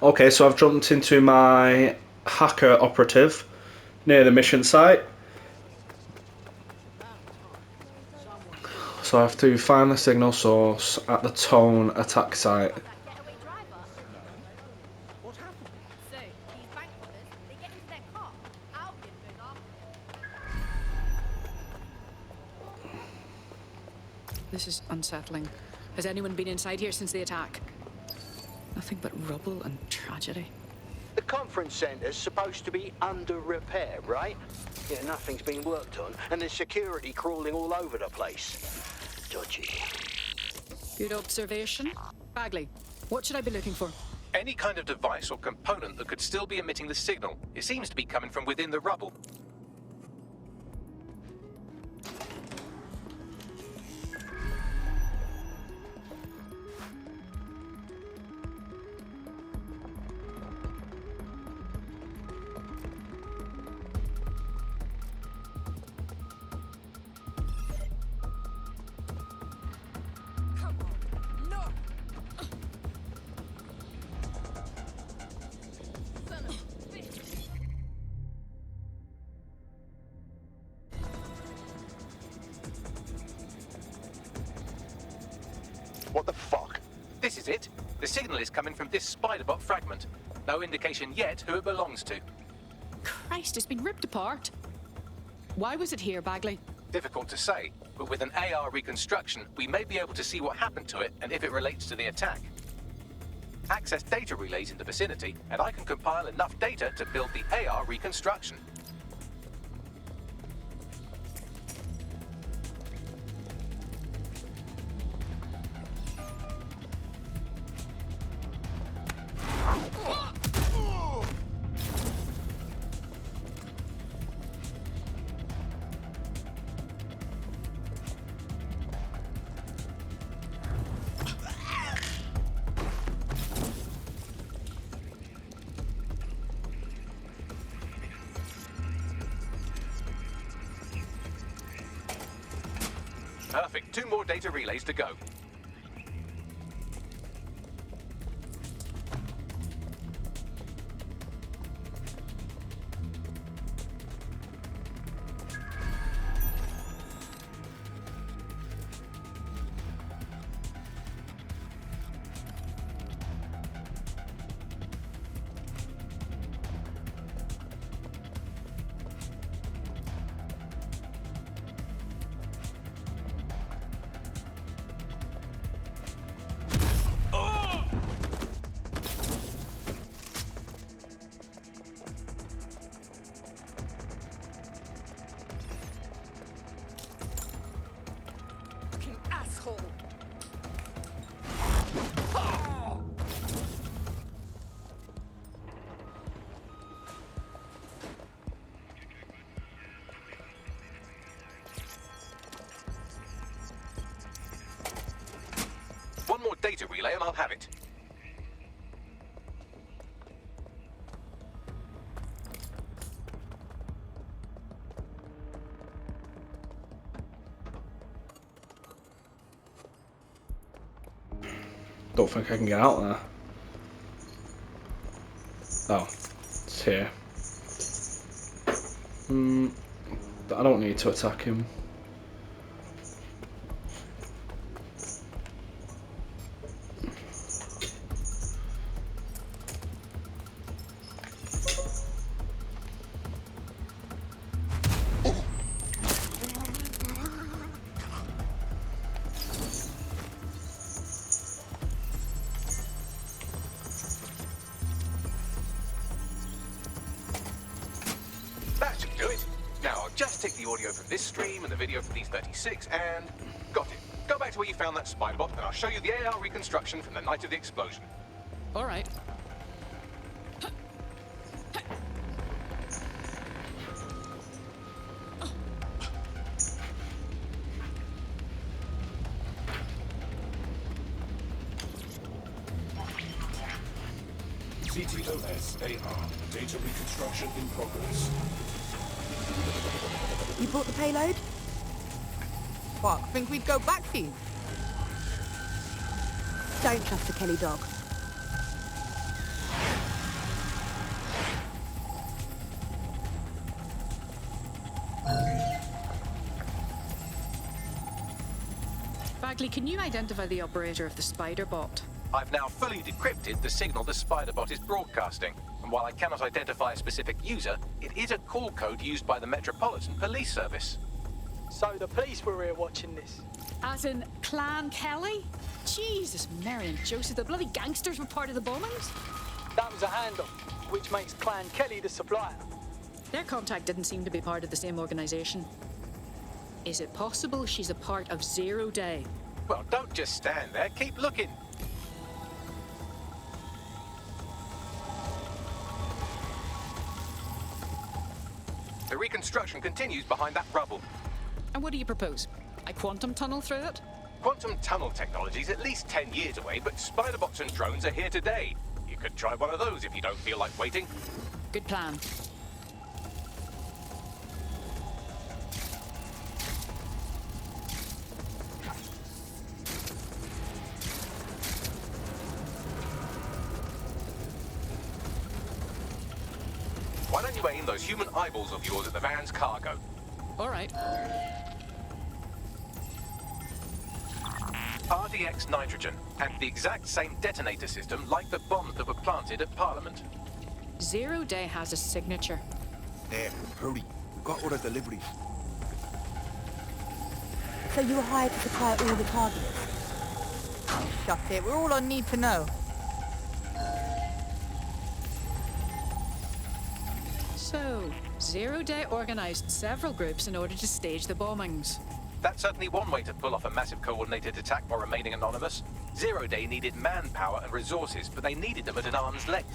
Okay, so I've jumped into my hacker operative near the mission site. So I have to find the signal source at the Tone attack site. This is unsettling. Has anyone been inside here since the attack? Nothing but rubble and tragedy. The conference center's supposed to be under repair, right? Yeah, nothing's been worked on, and there's security crawling all over the place. Dodgy. Good observation. Bagley, what should I be looking for? Any kind of device or component that could still be emitting the signal. It seems to be coming from within the rubble. What the fuck? This is it. The signal is coming from this Spiderbot fragment. No indication yet who it belongs to. Christ, it's been ripped apart. Why was it here, Bagley? Difficult to say, but with an AR reconstruction, we may be able to see what happened to it and if it relates to the attack. Access data relays in the vicinity, and I can compile enough data to build the AR reconstruction. Perfect. 2 more data relays to go. One more data relay and I'll have it. Don't think I can get out there. Oh, it's here. I don't need to attack him. That should do it. Now I'll just take the audio from this stream and the video from these 36 and... got it. Go back to where you found that spy bot and I'll show you the AR reconstruction from the night of the explosion. All right. CTOS AR. Data reconstruction in progress. You brought the payload? What, think we'd go back for you? Don't trust the Kelly dog. Bagley, can you identify the operator of the spider bot? I've now fully decrypted the signal the Spiderbot is broadcasting, and while I cannot identify a specific user, it is a call code used by the Metropolitan Police Service. So the police were here watching this. As in Clan Kelly? Jesus, Mary and Joseph, the bloody gangsters were part of the bombings? That was a handoff, which makes Clan Kelly the supplier. Their contact didn't seem to be part of the same organisation. Is it possible she's a part of Zero Day? Well, don't just stand there, keep looking. The reconstruction continues behind that rubble. And what do you propose? I quantum tunnel through it? Quantum tunnel technology is at least 10 years away, but Spiderbots and drones are here today. You could try one of those if you don't feel like waiting. Good plan. Why don't you aim those human eyeballs of yours at the van's cargo? All right. RDX nitrogen, and the exact same detonator system like the bombs that were planted at Parliament. Zero Day has a signature. There, hurry. We've got all the deliveries. So you were hired to supply all the targets? Shut it. We're all on need to know. So, Zero Day organised several groups in order to stage the bombings. That's certainly one way to pull off a massive coordinated attack while remaining anonymous. Zero Day needed manpower and resources, but they needed them at an arm's length.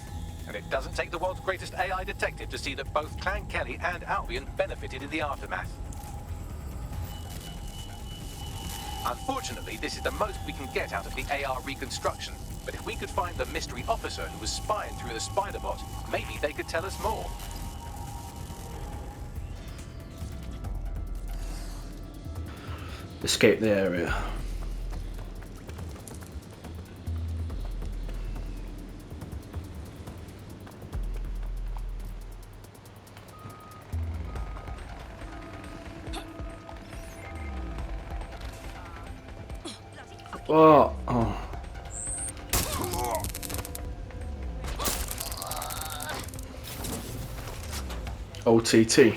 And it doesn't take the world's greatest AI detective to see that both Clan Kelly and Albion benefited in the aftermath. Unfortunately, this is the most we can get out of the AR reconstruction. But if we could find the mystery officer who was spying through the Spiderbot, maybe they could tell us more. Escape the area. What? Oh. OTT.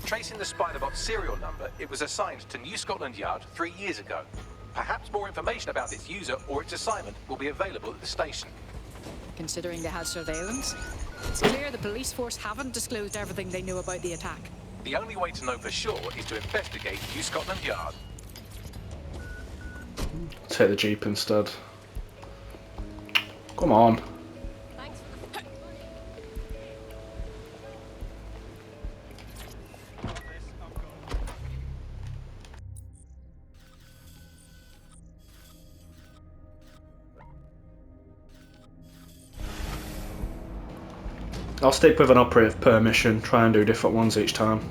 Tracing the Spiderbot's serial number, it was assigned to New Scotland Yard 3 years ago. Perhaps more information about its user or its assignment will be available at the station. Considering they had surveillance, it's clear the police force haven't disclosed everything they knew about the attack. The only way to know for sure is to investigate New Scotland Yard. Take the Jeep instead. Come on. I'll stick with an operative per mission, try and do different ones each time.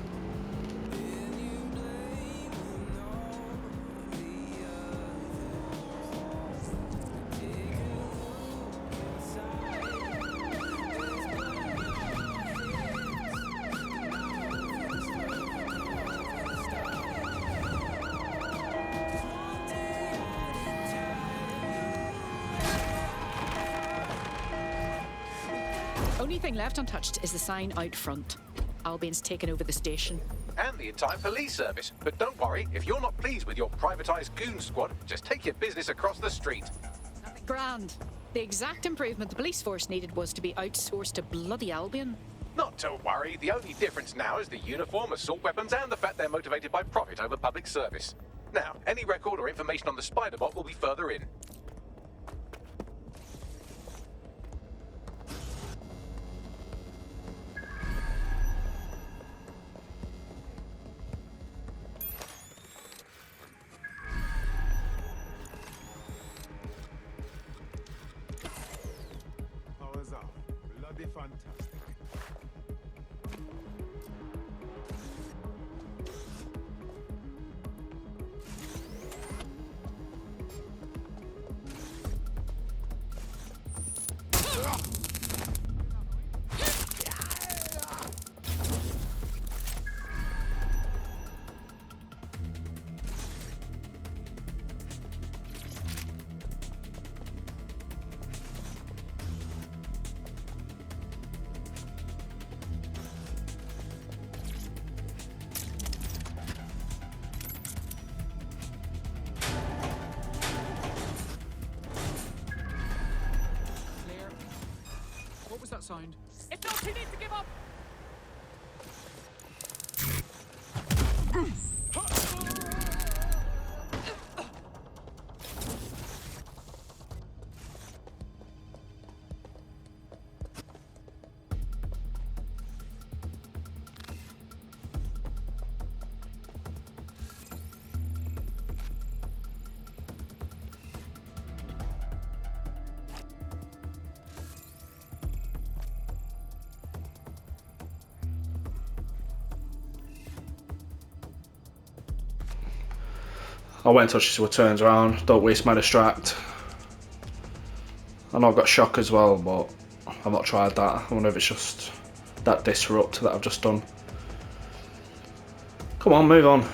Only thing left untouched is the sign out front. Albion's taken over the station. And the entire police service. But don't worry, if you're not pleased with your privatized goon squad, just take your business across the street. Grand. The exact improvement the police force needed was to be outsourced to bloody Albion. Not to worry, the only difference now is the uniform, assault weapons, and the fact they're motivated by profit over public service. Now, any record or information on the Spiderbot will be further in. Powers up. Bloody fantastic. that sound? It's not too late to give up! I'll wait until she turns around. Don't waste my distract. I know I've got shock as well, but I've not tried that. I wonder if it's just that disrupt that I've just done. Come on, move on.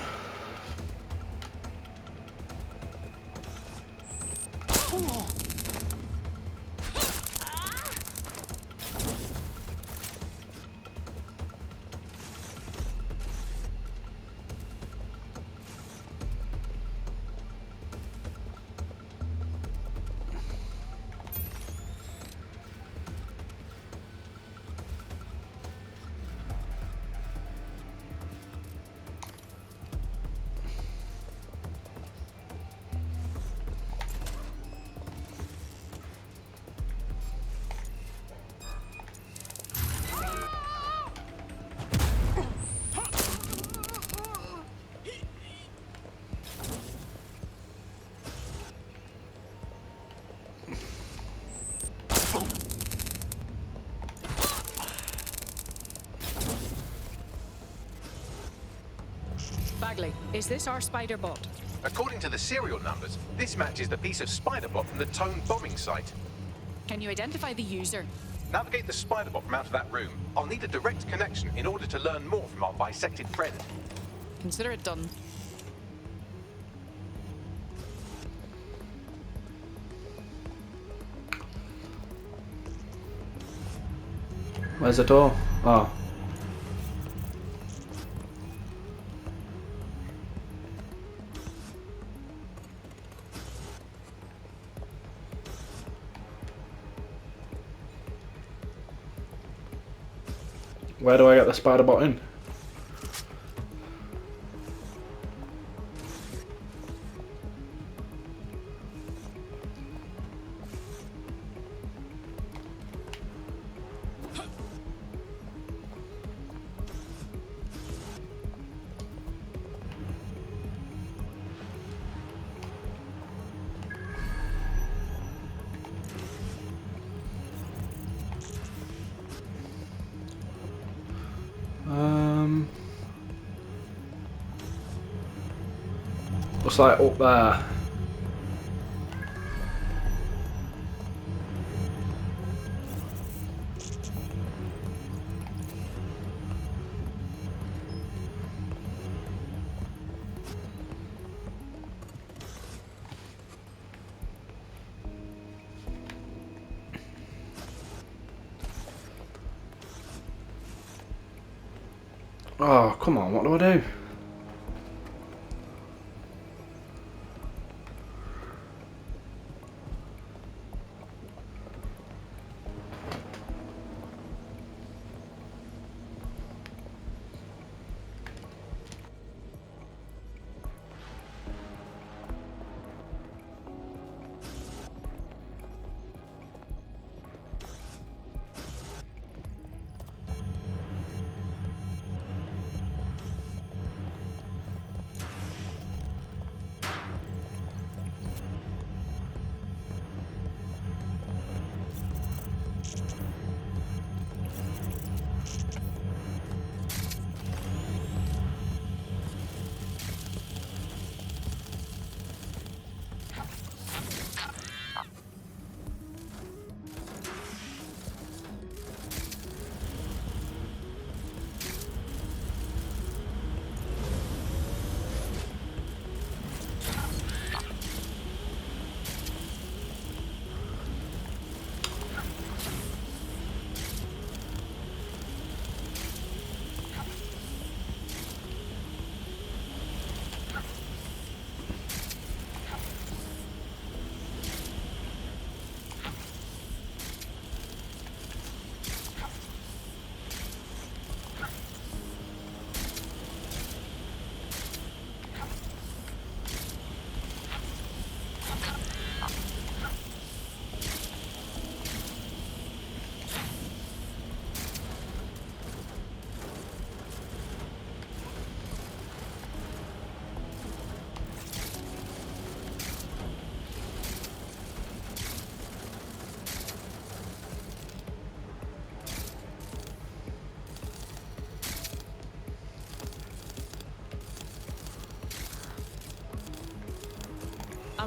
Bagley, is this our spider bot? According to the serial numbers, this matches the piece of Spiderbot from the Tone bombing site. Can you identify the user? Navigate the Spiderbot from out of that room. I'll need a direct connection in order to learn more from our bisected friend. Consider it done. Where's the door? Oh. Where do I get the spider bot in? Looks like up there. Oh, come on, what do I do?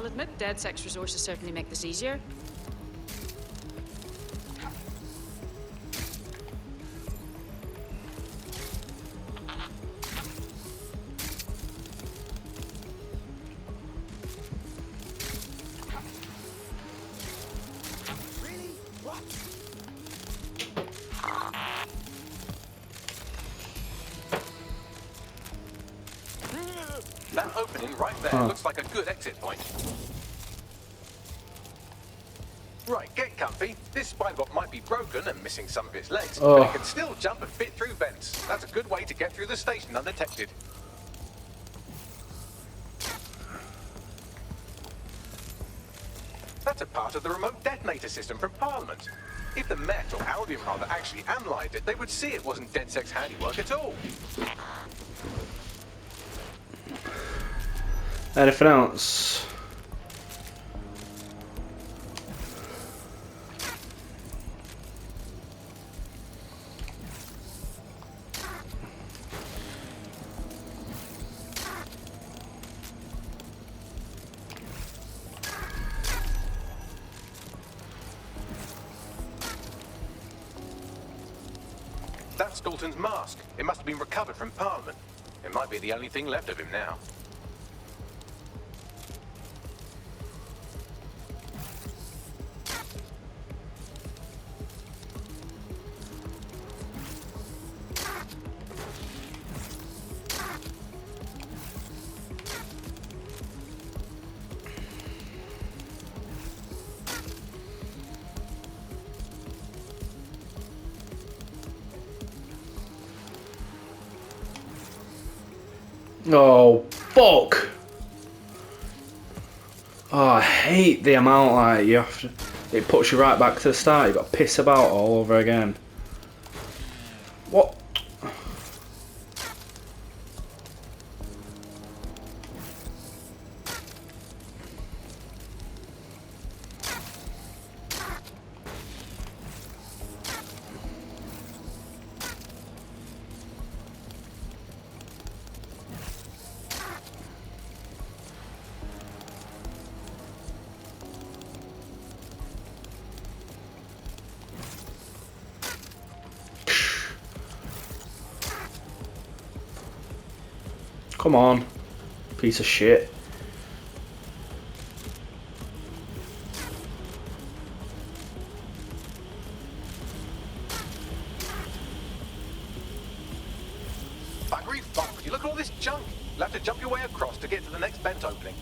I'll admit DedSec's resources certainly make this easier. That opening right there looks like a good exit point. Right, get comfy. This spybot might be broken and missing some of its legs, but it can still jump and fit through vents. That's a good way to get through the station undetected. That's a part of the remote detonator system from Parliament. If the Met, or Albion rather, actually analysed it, they would see it wasn't DedSec's handiwork at all. Anything else? That's Dalton's mask. It must have been recovered from Parliament. It might be the only thing left of him now. Oh, fuck! Oh, I hate the amount, like, you have to, it puts you right back to the start. You've got to piss about all over again. What? Come on, piece of shit. Buggery fuck, would you look at all this junk? You'll have to jump your way across to get to the next vent opening.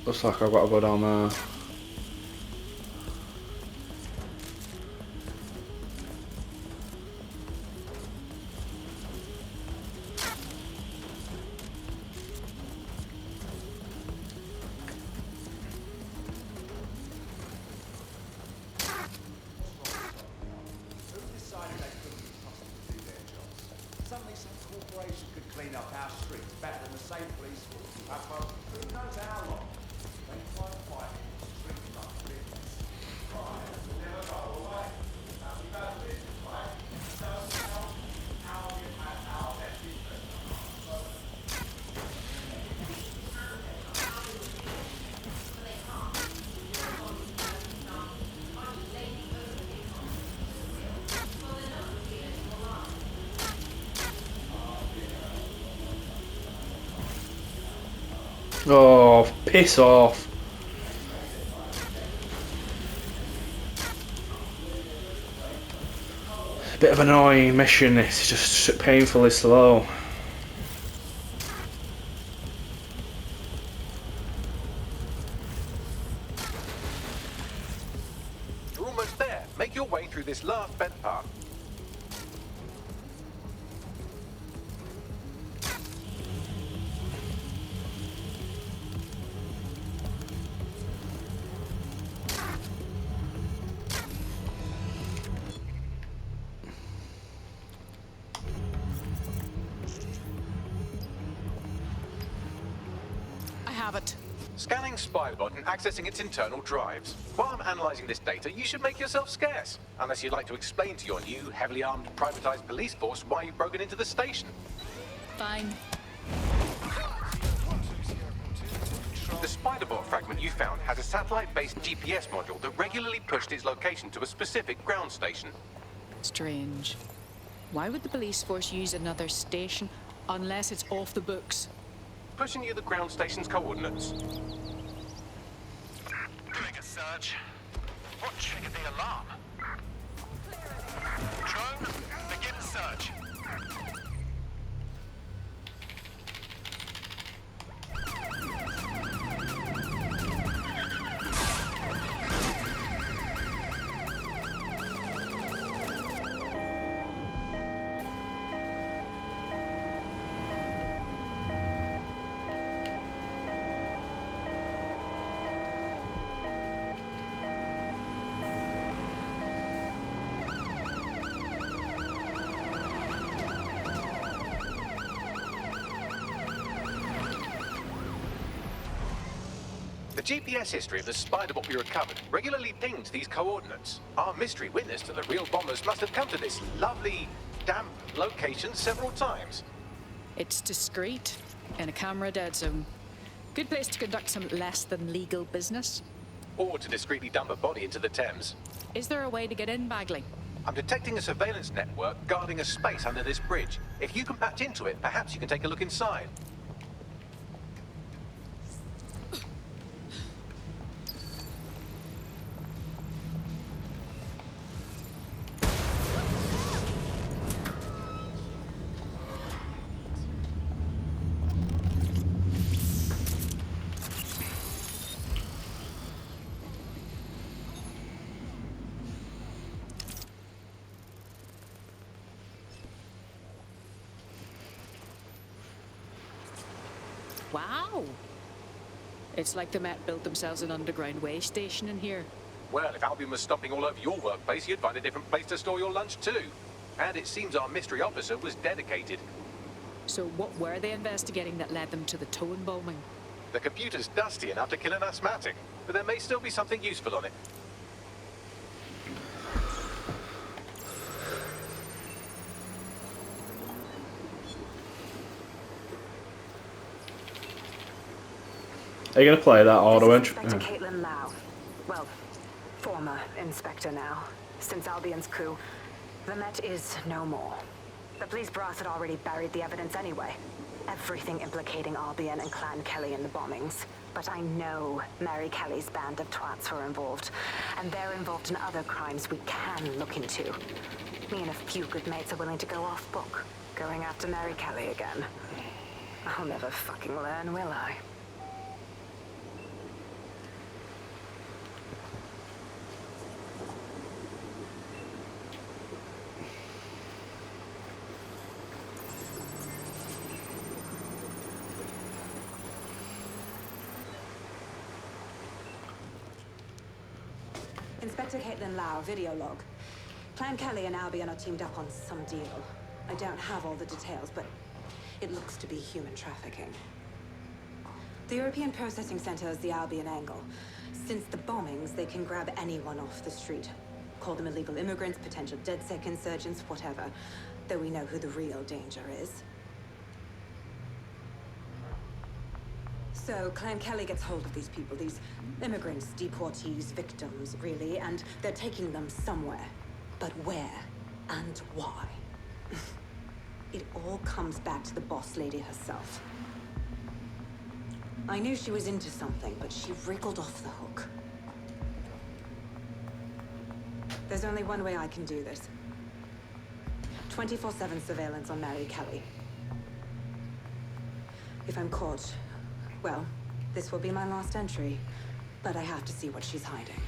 Looks like I've got to go down there. Suddenly some corporation could clean up our streets better than the same police force who have for who knows how long. They try to fight it, streets like business. Crime will never go away. Now we go business, right? So how we have our best interest. Oh, piss off. A bit of an annoying mission, it's just painfully slow. You're almost there. Make your way through this last vent path. have it. Scanning Spybot and accessing its internal drives. While I'm analysing this data, you should make yourself scarce. Unless you'd like to explain to your new, heavily armed, privatised police force why you've broken into the station. Fine. The Spiderbot fragment you found has a satellite-based GPS module that regularly pushed its location to a specific ground station. Strange. Why would the police force use another station unless it's off the books? Pushing you the ground station's coordinates. Doing a search. What triggered the alarm? Drone, begin search. The GPS history of the Spiderbot we recovered regularly pinged these coordinates. Our mystery witness to the real bombers must have come to this lovely, damp location several times. It's discreet, in a camera dead zone. Good place to conduct some less than legal business. Or to discreetly dump a body into the Thames. Is there a way to get in, Bagley? I'm detecting a surveillance network guarding a space under this bridge. If you can patch into it, perhaps you can take a look inside. Wow! It's like the Met built themselves an underground way station in here. Well, if Albion was stomping all over your workplace, you'd find a different place to store your lunch too. And it seems our mystery officer was dedicated. So what were they investigating that led them to the Towan bombing? The computer's dusty enough to kill an asthmatic, but there may still be something useful on it. Are you going to play that auto entry? Inspector Caitlin Lau. Well, former inspector now. Since Albion's coup, the Met is no more. The police brass had already buried the evidence anyway. Everything implicating Albion and Clan Kelly in the bombings. But I know Mary Kelly's band of twats were involved. And they're involved in other crimes we can look into. Me and a few good mates are willing to go off book, going after Mary Kelly again. I'll never fucking learn, will I? Inspector Caitlin Lau, video log. Clan Kelly and Albion are teamed up on some deal. I don't have all the details, but it looks to be human trafficking. The European Processing Center is the Albion angle. Since the bombings, they can grab anyone off the street. Call them illegal immigrants, potential DedSec insurgents, whatever. Though we know who the real danger is. So, Clan Kelly gets hold of these people, these immigrants, deportees, victims, really, and they're taking them somewhere. But where and why? It all comes back to the boss lady herself. I knew she was into something, but she wriggled off the hook. There's only one way I can do this. 24/7 surveillance on Mary Kelly. If I'm caught, well, this will be my last entry, but I have to see what she's hiding.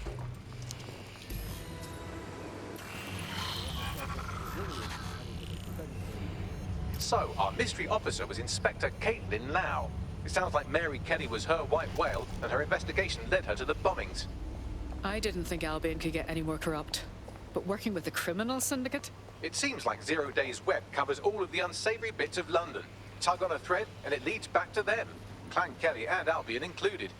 So, our mystery officer was Inspector Caitlin Lau. It sounds like Mary Kelly was her white whale, and her investigation led her to the bombings. I didn't think Albion could get any more corrupt. But working with the criminal syndicate? It seems like Zero Days Web covers all of the unsavory bits of London. Tug on a thread, and it leads back to them. Clan Kelly and Albion included.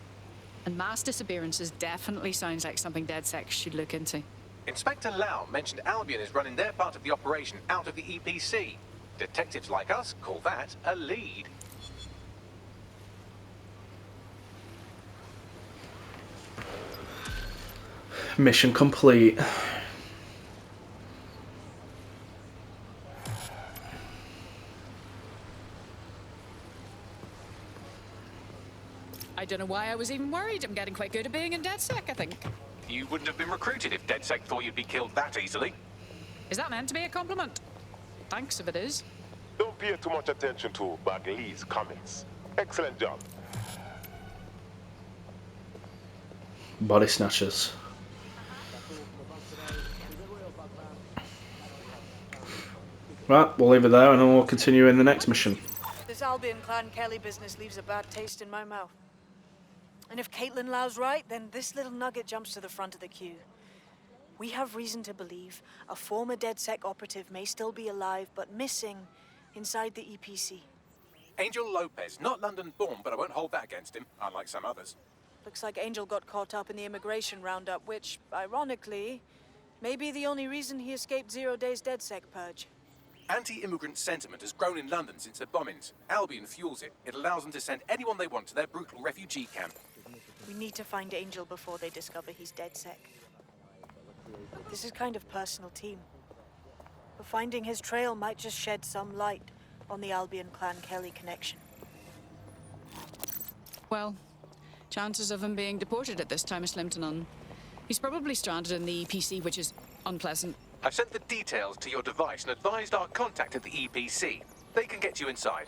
And mass disappearances definitely sounds like something DedSec should look into. Inspector Lau mentioned Albion is running their part of the operation out of the EPC. Detectives like us call that a lead. Mission complete. I don't know why I was even worried. I'm getting quite good at being in DedSec, I think. You wouldn't have been recruited if DedSec thought you'd be killed that easily. Is that meant to be a compliment? Thanks if it is. Don't pay too much attention to Bagley's comments. Excellent job. Body snatchers. Right, we'll leave it there and then we'll continue in the next mission. This Albion Clan Kelly business leaves a bad taste in my mouth. And if Caitlin Lau's right, then this little nugget jumps to the front of the queue. We have reason to believe a former DedSec operative may still be alive, but missing inside the EPC. Angel Lopez, not London-born, but I won't hold that against him, unlike some others. Looks like Angel got caught up in the immigration roundup, which, ironically, may be the only reason he escaped 0 days DedSec purge. Anti-immigrant sentiment has grown in London since the bombings. Albion fuels it. It allows them to send anyone they want to their brutal refugee camp. We need to find Angel before they discover he's DedSec. This is kind of personal team. But finding his trail might just shed some light on the Albion Clan Kelly connection. Well, chances of him being deported at this time are slim to none. He's probably stranded in the EPC, which is unpleasant. I've sent the details to your device and advised our contact at the EPC. They can get you inside.